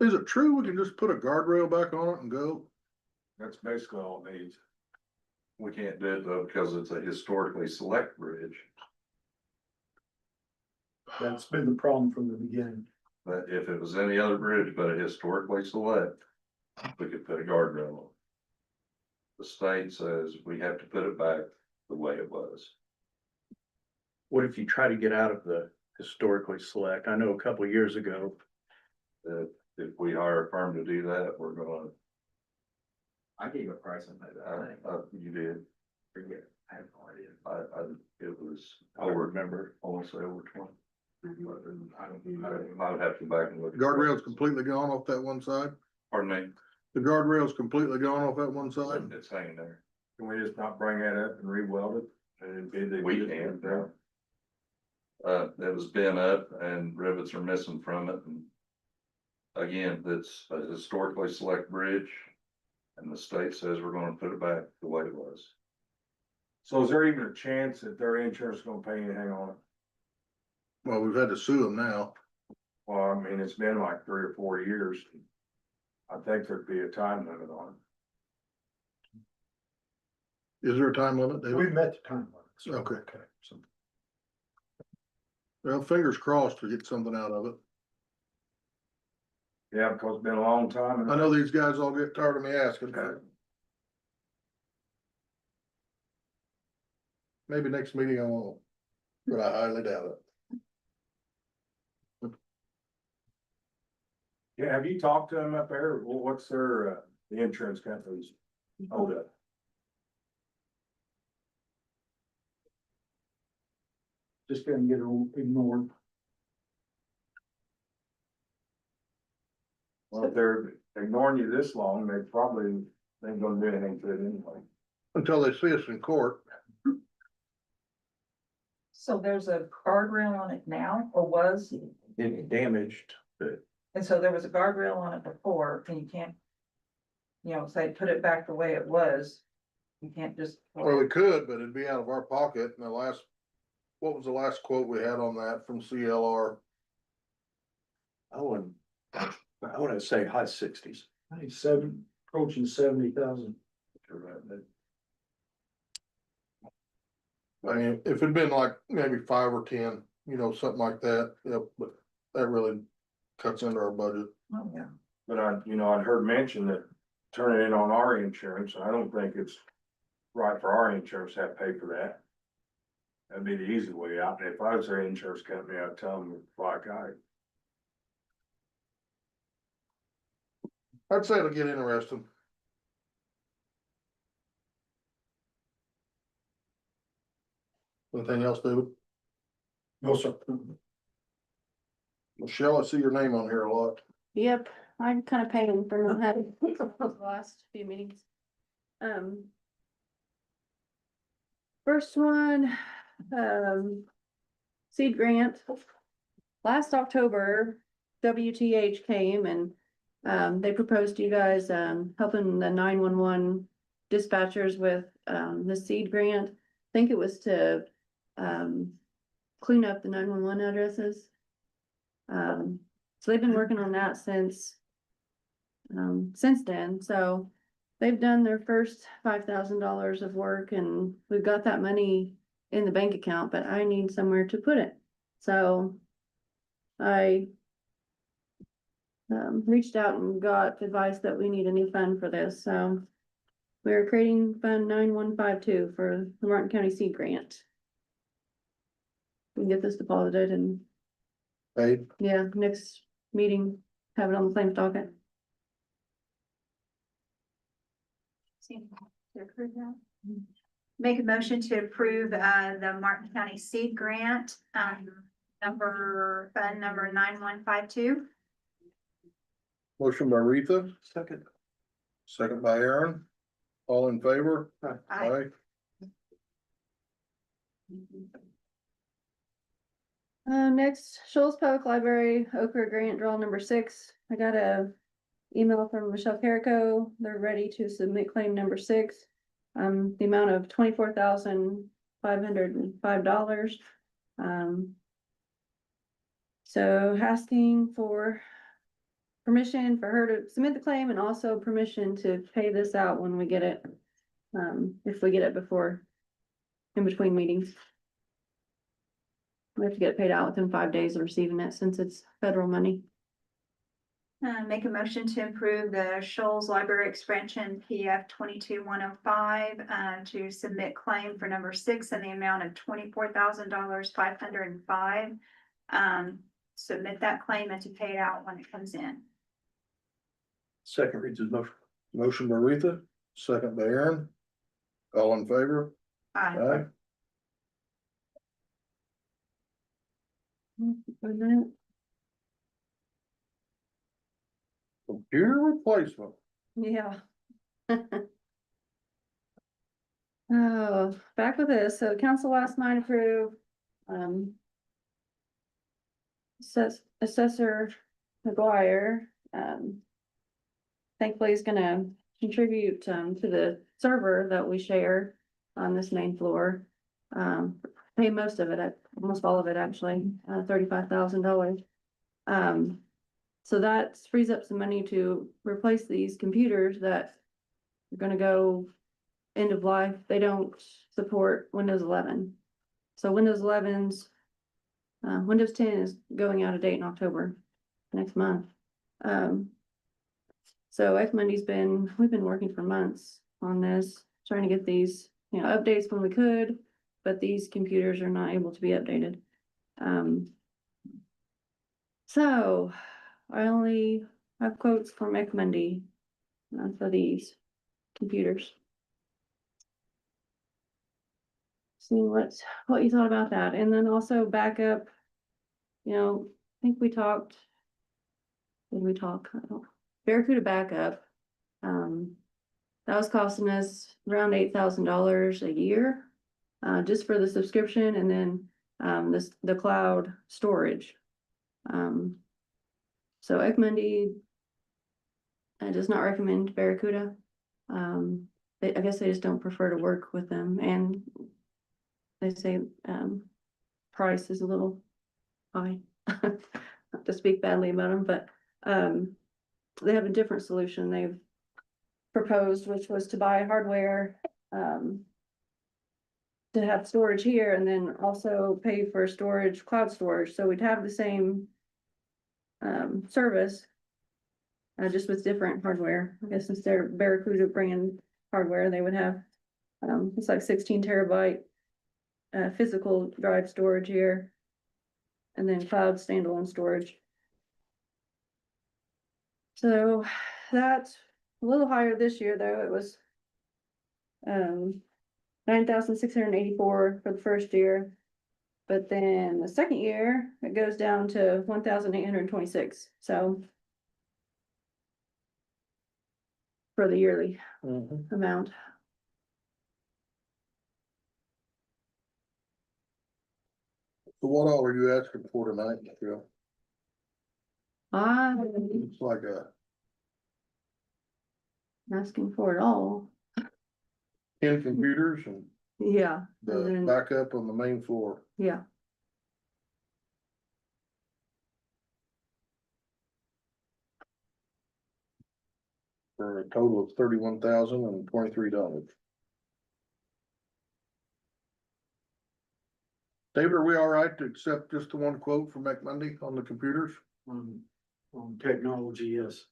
is it true we can just put a guardrail back on it and go? That's basically all it needs. We can't do it though, because it's a historically select bridge, That's been the problem from the beginning. but if it was any other bridge but a historically select, we could put a guardrail on. The state says we have to put it back the way it was. What if you try to get out of the historically select? I know a couple of years ago, If we hire a firm to do that, we're gonna, I gave a price on that. you did, I have no idea. it was I don't remember. I wanna say over 20. I would have to go back and look. Guardrail's completely gone off that one side? Pardon me, The guardrail's completely gone off that one side? it's hanging there. Can we just not bring that up and re-weld it? And it'd be the. We can, yeah. It was bent up and rivets are missing from it, and again, it's a historically select bridge, and the state says we're gonna put it back the way it was. So is there even a chance that their insurance is gonna pay anything on it? Well, we've had to sue them now. Well, I mean, it's been like 3 or 4 years. I think there'd be a time limit on it. Is there a time limit, We've David? met the time limits. Okay. Well, fingers crossed to get something out of it. Yeah, because it's been a long time. and- I know these guys all get tired of me asking. Maybe next meeting I won't, but I highly doubt it. Yeah, have you talked to them up there? Well, what's their, the insurance companies? Oh, the. Just gonna get it ignored. Well, if they're ignoring you this long, they probably ain't gonna do anything to it anyway. Until they see us in court. So there's a guardrail on it now, or was, It damaged, but and so there was a guardrail on it before, and you can't. You know, say, put it back the way it was, you can't just. Well, we could, but it'd be out of our pocket. And what was the last quote we had on that from CLR? I wanna say high sixties. I think approaching 70,000. I mean, if it'd been like maybe 5 or 10, you know, something like that, yeah, but that really cuts into our budget. Oh, yeah. But I'd heard mention that turn it in on our insurance. I don't think it's right for our insurance to have to pay for that. That'd be the easy way out. And if I was their insurance company, I'd tell them, like, I'd say it'll get interesting. Anything else, David? No, sir. Michelle, I see your name on here a lot. Yep, I'm kind of paying for not having the last few meetings. First one, seed grant. Last October, WTH came and they proposed to you guys helping the 911 dispatchers with the seed grant. I think it was to clean up the 911 addresses. So they've been working on that since then, so they've done their first $5,000 of work and we've got that money in the bank account, but I need somewhere to put it. So I reached out and got advice that we need a new fund for this, so we're creating Fund 9152 for the Martin County Seed Grant. We can get this deposited and paid. Yeah, next meeting, have it on the claims docket. To approve that. Make a motion to approve, the Martin County Seed Grant, fund number 9152. Motion by Retha, Second. second by Aaron. All in favor? Aye. Next, Shoals Public Library, Okra Grant Draw number 6. I got a email from Michelle Carrico. They're ready to submit claim number 6. The amount of $24,505. So asking for permission for her to submit the claim and also permission to pay this out when we get it. If we get it before, in between meetings. We have to get it paid out within 5 days of receiving it since it's federal money. Make a motion to approve the Shoals Library Expansion PF 22105, to submit claim for number 6 in the amount of $24,505. Submit that claim and to pay it out when it comes in. Second reads his motion. Motion by Retha, second by Aaron. All in favor? Aye. Computer replacement. Yeah. Oh, back with this. So council last night approved, Assessor McGuire, thankfully is gonna contribute, to the server that we share on this main floor. Pay most of it, almost all of it actually, $35,000. So that frees up some money to replace these computers that are gonna go end of life. They don't support Windows 11. So Windows 11's, Windows 10 is going out of date in October, next month. So we've been working for months on this, trying to get these, updates when we could, but these computers are not able to be updated. So I only have quotes from Ecmundy for these computers. See what you thought about that, and then also backup. I think we talked. Did we talk? Barracuda backup. That was costing us around $8,000 a year, just for the subscription, and then the cloud storage. So Ecmundy does not recommend Barracuda. I guess they just don't prefer to work with them, and they say price is a little high. Not to speak badly about them, but they have a different solution they've proposed, which was to buy hardware to have storage here, and then also pay for storage, cloud storage, so we'd have the same service, just with different hardware. I guess instead of Barracuda bringing hardware, they would have it's like 16 terabyte physical drive storage here, and then cloud standalone storage. So that's a little higher this year, though. It was $9,684 for the first year, but then the second year it goes down to $1,826. So for the yearly amount. So what all are you asking for tonight, Phil? I'm It's like asking for it all. 10 computers and Yeah. the And then, backup on the main floor. yeah. For a total of $31,023. David, are we all right to accept just the one quote from Ecmundy on the computers? On technology, yes.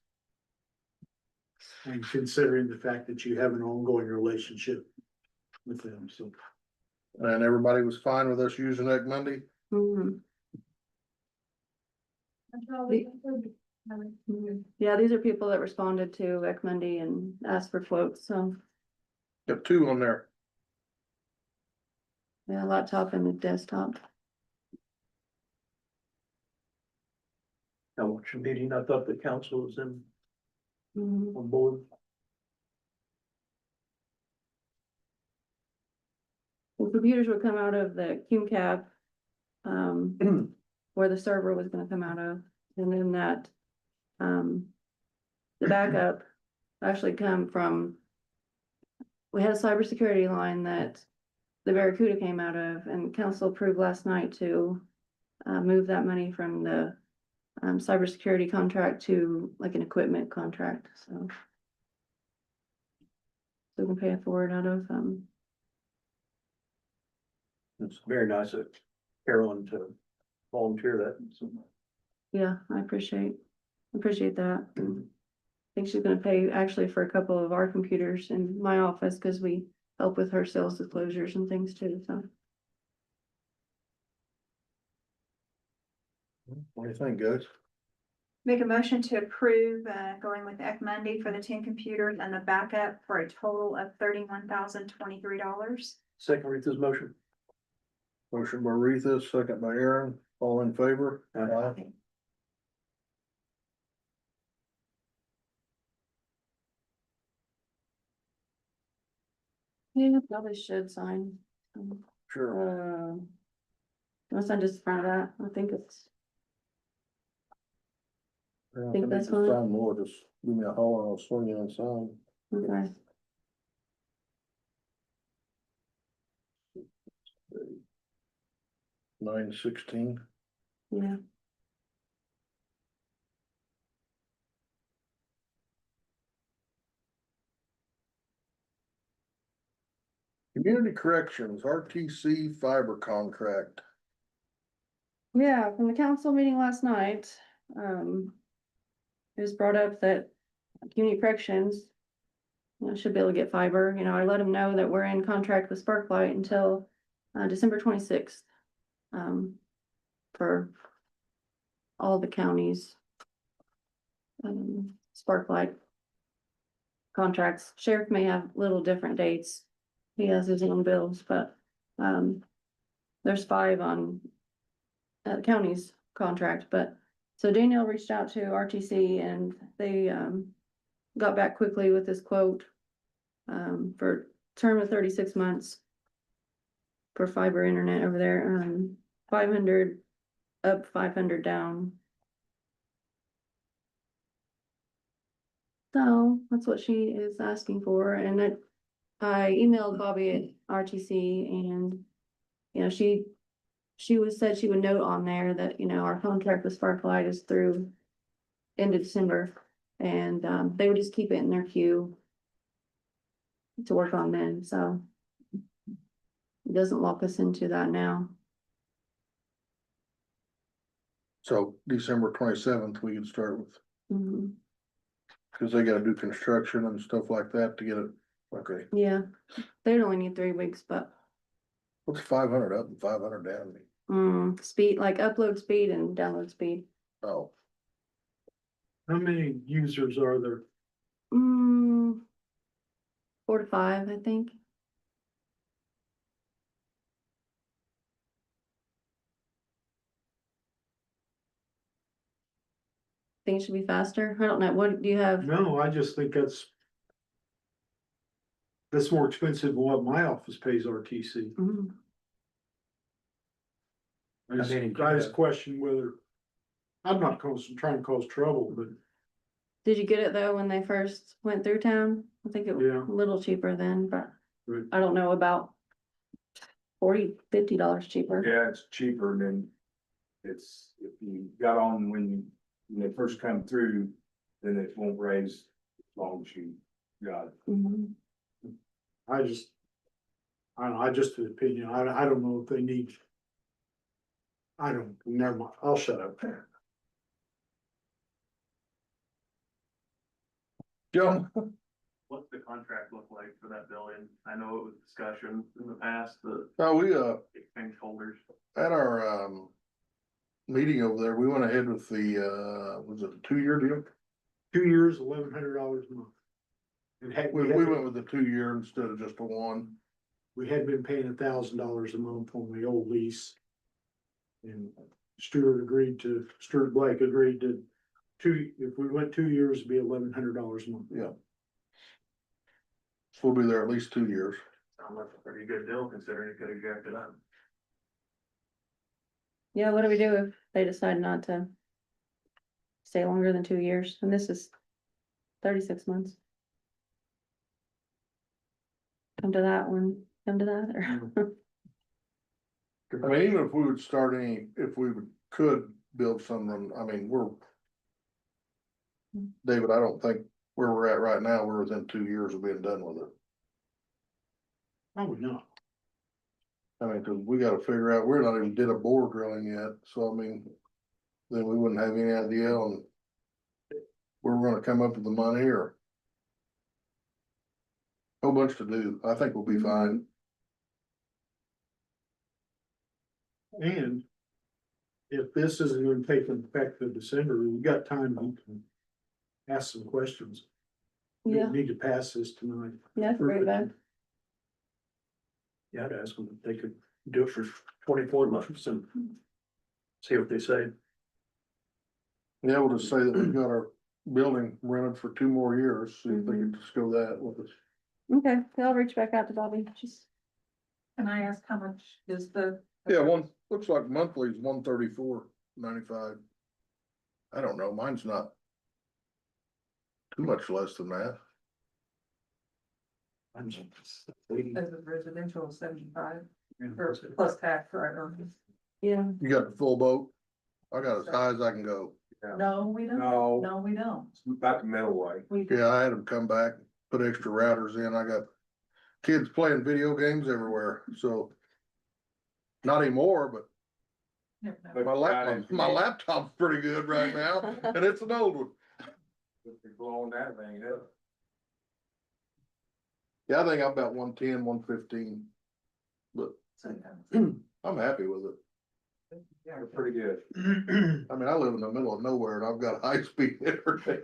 And considering the fact that you have an ongoing relationship with them, so. And everybody was fine with us using Ecmundy? Mhm. Yeah, these are people that responded to Ecmundy and asked for quotes, so, Got two on there. yeah, laptop and the desktop. I watched the meeting, I thought the council was Mhm. on board. The computers would come out of the Cume cab, where the server was gonna come out of, and then that, the backup actually come from. We had a cybersecurity line that the Barracuda came out of, and council approved last night to move that money from the cybersecurity contract to like an equipment contract, so. So we can pay it forward out of, It's very nice of Carolyn to volunteer that. So, yeah, I appreciate that. I think she's gonna pay actually for a couple of our computers in my office, cause we help with her sales disclosures and things too, so. What do you think, guys? Make a motion to approve, going with Ecmundy for the 10 computers and the backup for a total of $31,023. second read this motion. Motion by Retha, second by Aaron, all in favor? Aye. Yeah, probably should sign. Sure. Unless I just front of that, I think it's, Yeah, think if I need that's to fine. sign more, just give me a holler, I'll swing in and sign. okay, 9/16. yeah. Community Corrections, RTC fiber contract. Yeah, from the council meeting last night, it was brought up that community corrections. Should be able to get fiber, I let them know that we're in contract with Sparklight until, December 26th. For all the counties. Sparklight. Contracts, sheriff may have little different dates. He has his own bills, but, there's 5 on. The county's contract, but, so Danielle reached out to RTC and they, got back quickly with this quote. For term of 36 months. For fiber internet over there, 500 up, 500 down. So that's what she is asking for, and I emailed Bobby at RTC and, she said she would note on there that, our contract with Sparklight is through end of December. And, they would just keep it in their queue to work on then, so it doesn't lock us into that now. So December 27th, we can start with, Mhm. cause they gotta do construction and stuff like that to get it, okay. Yeah, they'd only need 3 weeks, but, What's 500 up and 500 down mean? speed, like upload speed and download speed. Oh, How many users are there? 4 to 5, I think. Think it should be faster. I don't know. What do you have? No, I just think that's more expensive than what my office pays RTC. Mhm. I just, How many do you I just have? question whether, I'm not trying to cause trouble, but Did you get it though when they first went through town? I think it was Yeah. a little cheaper then, but Right. I don't know about $40-50 cheaper. Yeah, it's cheaper than, it's, if you got on when they first come through, then it won't raise as long as you got it. Mhm. I don't know, I just an opinion, I don't know if they need. Never mind, I'll shut up. Joe, What's the contract look like for that building? I know it was discussion in the past, the we, exchange holders. at our, meeting over there, we went ahead with the, was it a 2-year deal? 2 years, $1,100 a month. And We went with the 2-year instead of just a 1. we had been paying $1,000 a month on the old lease. And Stuart Blake agreed to if we went 2 years, it'd be $1,100 a month. Yeah. So we'll be there at least 2 years. Sounds like a pretty good deal considering you could have jacked it up. Yeah, what do we do if they decide not to stay longer than 2 years? And this is 36 months. Come to that, or? I mean, even if we would start if we could build something, I mean, David, I don't think where we're at right now, we're within 2 years of being done with it. Probably not. I mean, cause we gotta figure out, we're not even did a bore drilling yet, so I mean, then we wouldn't have any idea on where we're gonna come up with the money or whole bunch to do. I think we'll be fine. And if this isn't gonna take effect in December, we got time to ask some questions. We Yeah, don't need to pass this tonight. yeah, that's very bad. Yeah, I'd ask them if they could do it for 24 months and see what they say. Yeah, we'll just say that we've got our building rented for 2 more years, see if they can just go that with us. Okay, I'll reach back out to Bobby, just, Can I ask how much is the? Yeah, looks like monthly is $134.95. I don't know, mine's not too much less than that. As a residential 75 or plus tax, right? Or- yeah, You got the full boat? I got as high as I can go. No, we don't. No. No, we don't. It's about the middle way. We, Yeah, I had them come back, put extra routers in. I got kids playing video games everywhere, so. Not anymore, but my laptop's pretty good right now, and it's an old one. You're blowing that thing up. Yeah, I think I'm about 110, 115, but I'm happy with it. You're pretty good. I mean, I live in the middle of nowhere and I've got high-speed internet,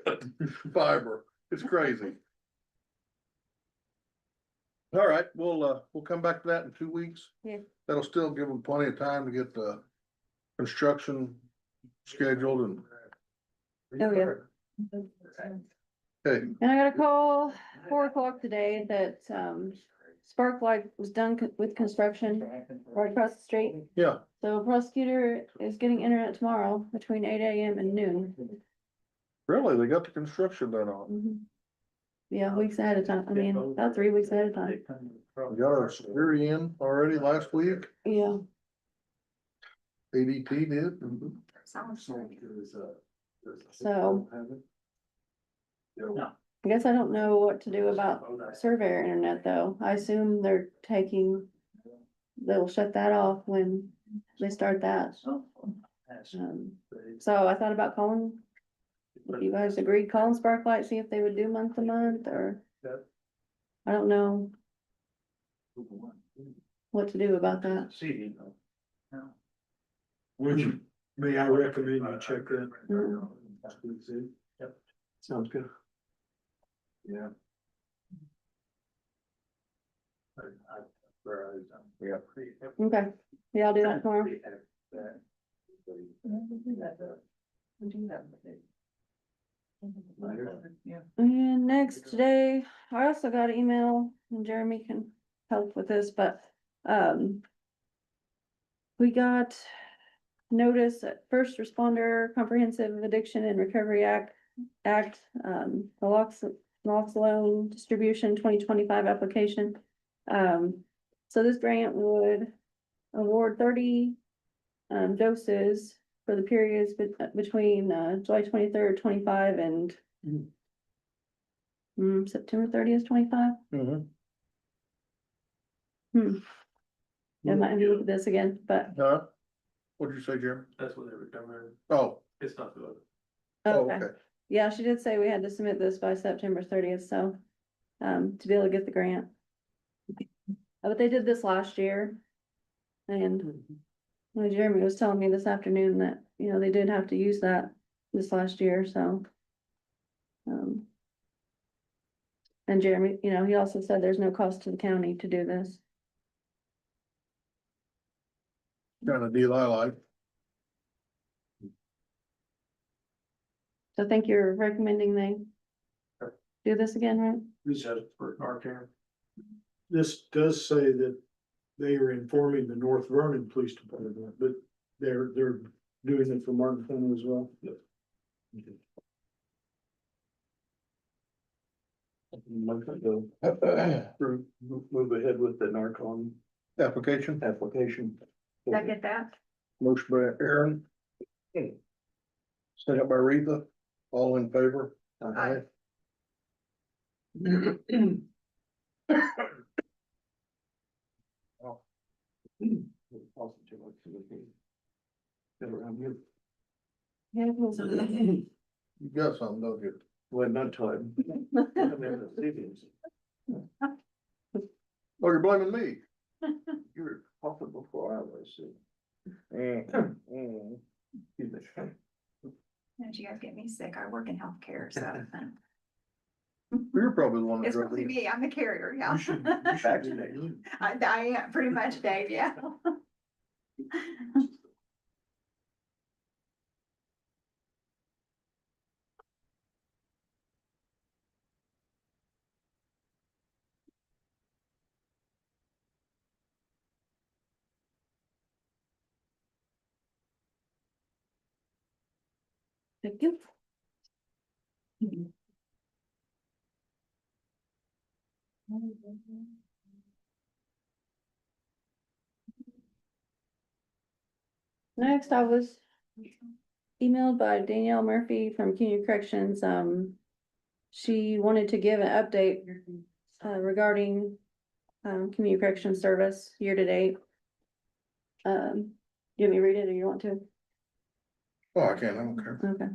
fiber. It's crazy. All right, we'll come back to that in 2 weeks. Yeah. That'll still give them plenty of time to get the construction scheduled and. oh, yeah. Okay, And I got a call 4 o'clock today that, Sparklight was done with construction right across the street. yeah, So prosecutor is getting internet tomorrow between 8 AM and noon. really, they got the construction done on. Mhm. Yeah, weeks ahead of time. I mean, about 3 weeks ahead of time. We got our security in already last week. Yeah. ADT did. Sounds like. So. I guess I don't know what to do about surveyor internet though. I assume they'll shut that off when they start that. So I thought about calling. If you guys agreed, calling Sparklight, see if they would do month to month or. I don't know what to do about that. May I recommend you check that? Mhm. Sounds good. Yeah. Okay, yeah, I'll do that tomorrow. Yeah. And next today, I also got an email, and Jeremy can help with this, but, we got notice that First Responder Comprehensive Addiction and Recovery Act, the Naloxone Distribution 2025 application. So this grant would award 30 doses for the periods between July 23rd, 25 and September 30th, 25. I might have to look at this again, but Huh? What'd you say, Jeremy? That's what they were doing. Oh, It's not good. oh, okay. okay. Yeah, she did say we had to submit this by September 30th, so to be able to get the grant. But they did this last year. And Well, Jeremy was telling me this afternoon that, you know, they did have to use that this last year, so. Um. And Jeremy, you know, he also said there's no cost to the county to do this. Kind of deal I like. So I think you're recommending they do this again, right? This is for Narcan. This does say that they are informing the North Vernon Police Department, but they're doing it for Martin County as well. Move ahead with the Narcan Application, application. Did I get that? motion by Aaron. Second by Retha, all in favor? Aye. Yeah. You got something, don't you? Well, not time. Oh, you're blaming me. You were talking before I was. Did you guys get me sick? I work in healthcare, so You're probably the one that it's drove probably me. me. I'm the carrier, yeah. Vaccinate you. I am pretty much, Dave, yeah. Thank you. Next, I was emailed by Danielle Murphy from Community Corrections. She wanted to give an update regarding Community Corrections Service year to date. You want me to read it or you want to? Oh, I can't, I don't care. Okay.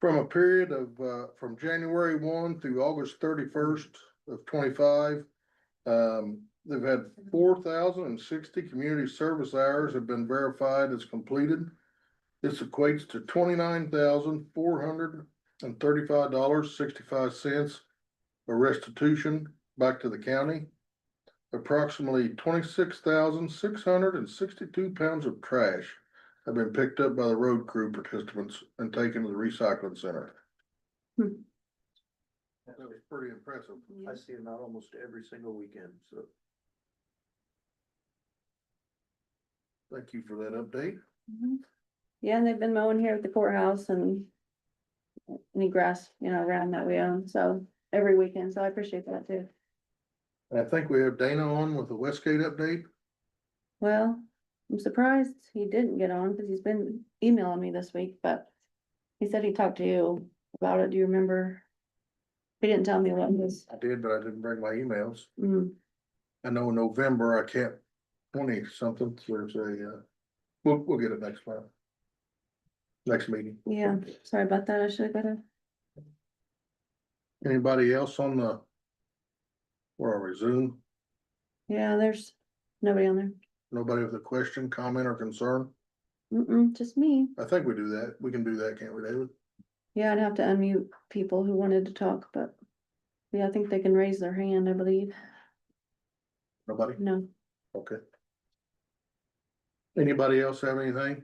From a period of, from January 1 through August 31st of 25. They've had 4,060 community service hours have been verified as completed. This equates to $29,435.65 a restitution back to the county. Approximately 26,662 pounds of trash have been picked up by the road crew participants and taken to the recycling center. Hmm. That was pretty impressive. I see them out almost every single weekend, so. Thank you for that update. Yeah, and they've been mowing here at the courthouse and any grass, you know, around that we own, so every weekend, so I appreciate that too. I think we have Dana on with the Westgate update. Well, I'm surprised he didn't get on because he's been emailing me this week, but he said he talked to you about it. Do you remember? He didn't tell me what his, I did, but I didn't bring my emails. mm, I know in November I can't, 20 something, there's a, we'll get it next month. Next meeting. yeah, sorry about that. I should have got it. Anybody else on the? Where are we, Zoom? Yeah, there's nobody on there. Nobody with a question, comment or concern? Just me. I think we do that. We can do that, can't we, David? Yeah, I'd have to unmute people who wanted to talk, but yeah, I think they can raise their hand, I believe. Nobody? No. Okay. Anybody else have anything?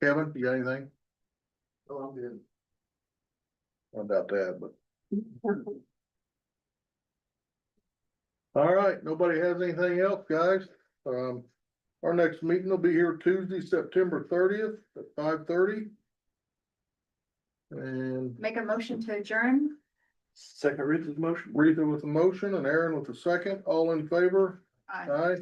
Kevin, you got anything? Oh, I'm good. About that, but. All right, nobody has anything else, guys. Our next meeting will be here Tuesday, September 30th at 5:30. And Make a motion to adjourn? Second Rita's motion. Retha with the motion and Aaron with the second, all in favor? Aye. Aye.